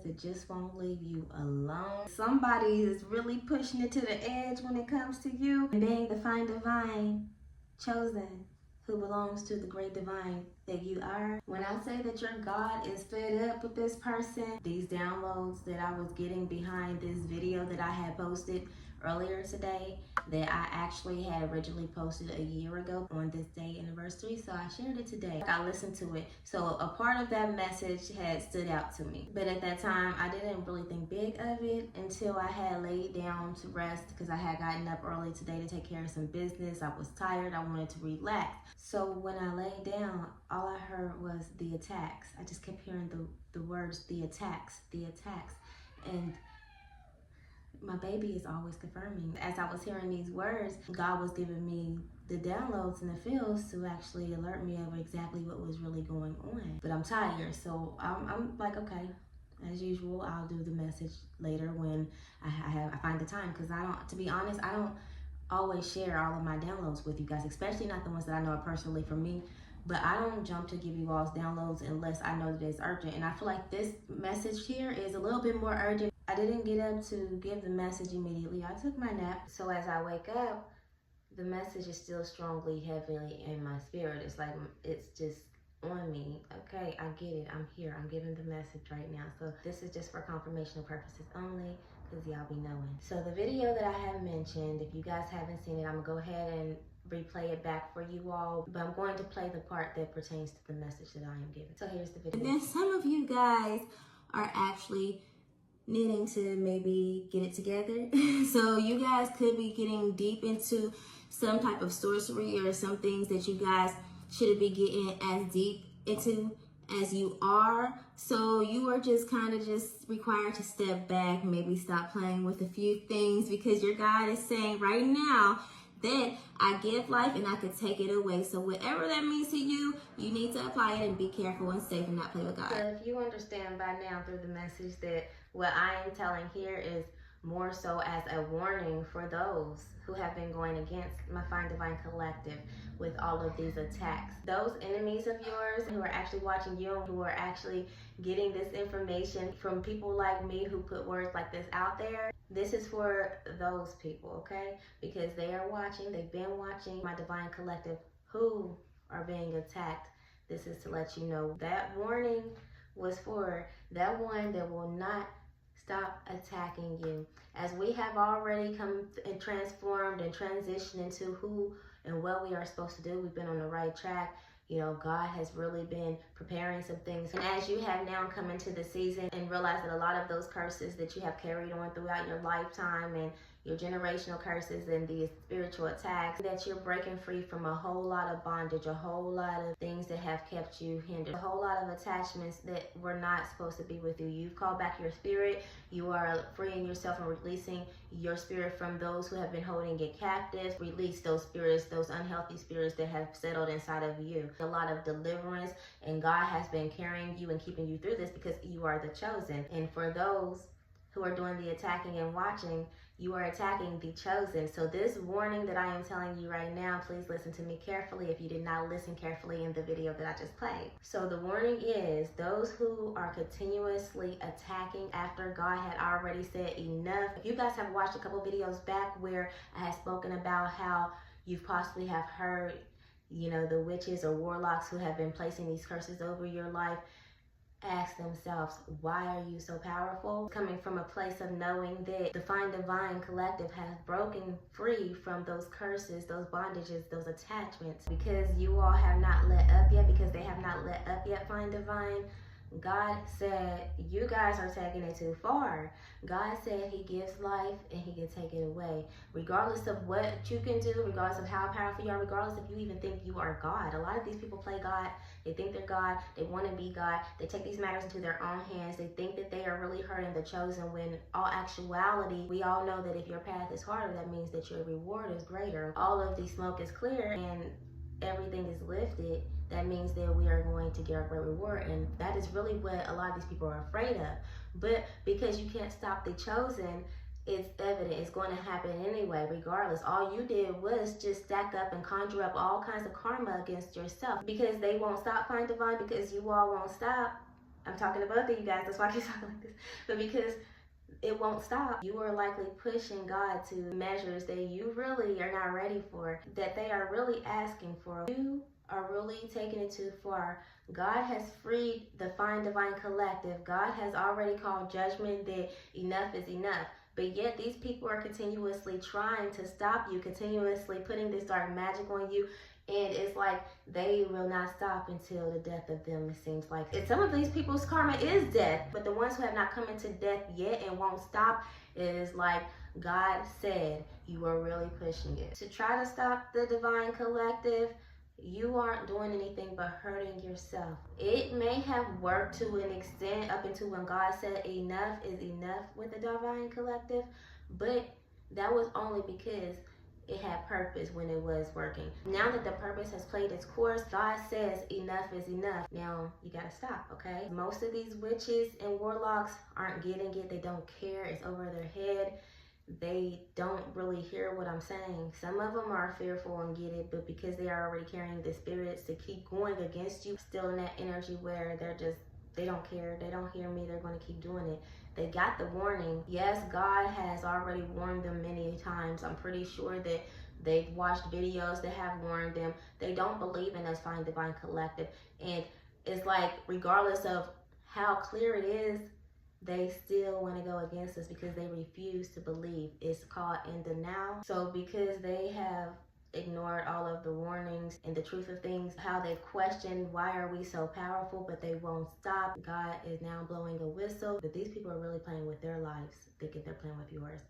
that just won't leave you alone. Somebody is really pushing it to the edge when it comes to you and being the fine divine chosen who belongs to the great divine that you are. When I say that your God is fed up with this person, these downloads that I was getting behind this video that I had posted earlier today, that I actually had originally posted a year ago on this day anniversary, so I shared it today. I listened to it, so a part of that message had stood out to me, but at that time I didn't really think big of it until I had laid down to rest, because I had gotten up early today to take care of some business. I was tired, I wanted to relax. So when I laid down, all I heard was the attacks. I just kept hearing the words, the attacks, and my baby is always confirming. As I was hearing these words, God was giving me the downloads and the feels to actually alert me of exactly what was really going on. But I'm tired, so I'm like, okay, as usual, I'll do the message later when I find the time, because to be honest, I don't always share all of my downloads with you guys, especially not the ones that I know are personally for me. But I don't jump to give you all's downloads unless I know that it's urgent. And I feel like this message here is a little bit more urgent. I didn't get up to give the message immediately. I took my nap. So as I wake up, the message is still strongly, heavily in my spirit. It's like, it's just on me. Okay, I get it. I'm here. I'm giving the message right now. So this is just for confirmational purposes only, because y'all be knowing. So the video that I have mentioned, if you guys haven't seen it, I'm gonna go ahead and replay it back for you all, but I'm going to play the part that pertains to the message that I am giving. So here's the video. And then some of you guys are actually needing to maybe get it together. So you guys could be getting deep into some type of sorcery or some things that you guys shouldn't be getting as deep into as you are. So you are just kind of just required to step back, maybe stop playing with a few things, because your God is saying right now that I give life and I can take it away. So whatever that means to you, you need to apply it and be careful and safe and not play with God. So if you understand by now through the message that what I am telling here is more so as a warning for those who have been going against my Fine Divine Collective with all of these attacks. Those enemies of yours who are actually watching you, who are actually getting this information from people like me who put words like this out there, this is for those people, okay? Because they are watching, they've been watching my Divine Collective who are being attacked. This is to let you know that warning was for that one that will not stop attacking you. As we have already come and transformed and transitioned into who and what we are supposed to do, we've been on the right track. You know, God has really been preparing some things. And as you have now come into the season and realize that a lot of those curses that you have carried on throughout your lifetime and your generational curses and the spiritual attacks, that you're breaking free from a whole lot of bondage, a whole lot of things that have kept you hindered, a whole lot of attachments that were not supposed to be with you. You've called back your spirit. You are freeing yourself and releasing your spirit from those who have been holding it captive. Release those spirits, those unhealthy spirits that have settled inside of you. A lot of deliverance, and God has been carrying you and keeping you through this because you are the chosen. And for those who are doing the attacking and watching, you are attacking the chosen. So this warning that I am telling you right now, please listen to me carefully if you did not listen carefully in the video that I just played. So the warning is those who are continuously attacking after God had already said enough. If you guys have watched a couple videos back where I had spoken about how you possibly have heard, you know, the witches or warlocks who have been placing these curses over your life ask themselves, why are you so powerful? Coming from a place of knowing that the Fine Divine Collective has broken free from those curses, those bondages, those attachments. Because you all have not let up yet, because they have not let up yet, Fine Divine, God said, you guys are taking it too far. God said he gives life and he can take it away. Regardless of what you can do, regardless of how powerful you are, regardless if you even think you are God. A lot of these people play God. They think they're God. They want to be God. They take these matters into their own hands. They think that they are really hurting the chosen, when all actuality, we all know that if your path is harder, that means that your reward is greater. All of the smoke is clear and everything is lifted. That means that we are going to get our great reward. And that is really what a lot of these people are afraid of. But because you can't stop the chosen, it's evident it's going to happen anyway, regardless. All you did was just stack up and conjure up all kinds of karma against yourself, because they won't stop, Fine Divine, because you all won't stop. I'm talking to both of you guys, that's why I keep talking like this. But because it won't stop. You are likely pushing God to measures that you really are not ready for, that they are really asking for. You are really taking it too far. God has freed the Find Divine Collective. God has already called judgment that enough is enough. But yet these people are continuously trying to stop you, continuously putting this dark magic on you. And it's like they will not stop until the death of them, it seems like. And some of these people's karma is death, but the ones who have not come into death yet and won't stop, it is like God said, you are really pushing it. To try to stop the Divine Collective, you aren't doing anything but hurting yourself. It may have worked to an extent up until when God said enough is enough with the Divine Collective, but that was only because it had purpose when it was working. Now that the purpose has played its course, God says enough is enough. Now you gotta stop, okay? Most of these witches and warlocks aren't getting it. They don't care. It's over their head. They don't really hear what I'm saying. Some of them are fearful and get it, but because they are already carrying the spirits to keep going against you, still in that energy where they don't care. They don't hear me. They're going to keep doing it. They got the warning. Yes, God has already warned them many times. I'm pretty sure that they've watched videos that have warned them. They don't believe in us Find Divine Collective. And it's like, regardless of how clear it is, they still want to go against us because they refuse to believe. It's called in the now. So because they have ignored all of the warnings and the truth of things, how they question why are we so powerful, but they won't stop. God is now blowing a whistle, but these people are really playing with their lives, thinking they're playing with yours.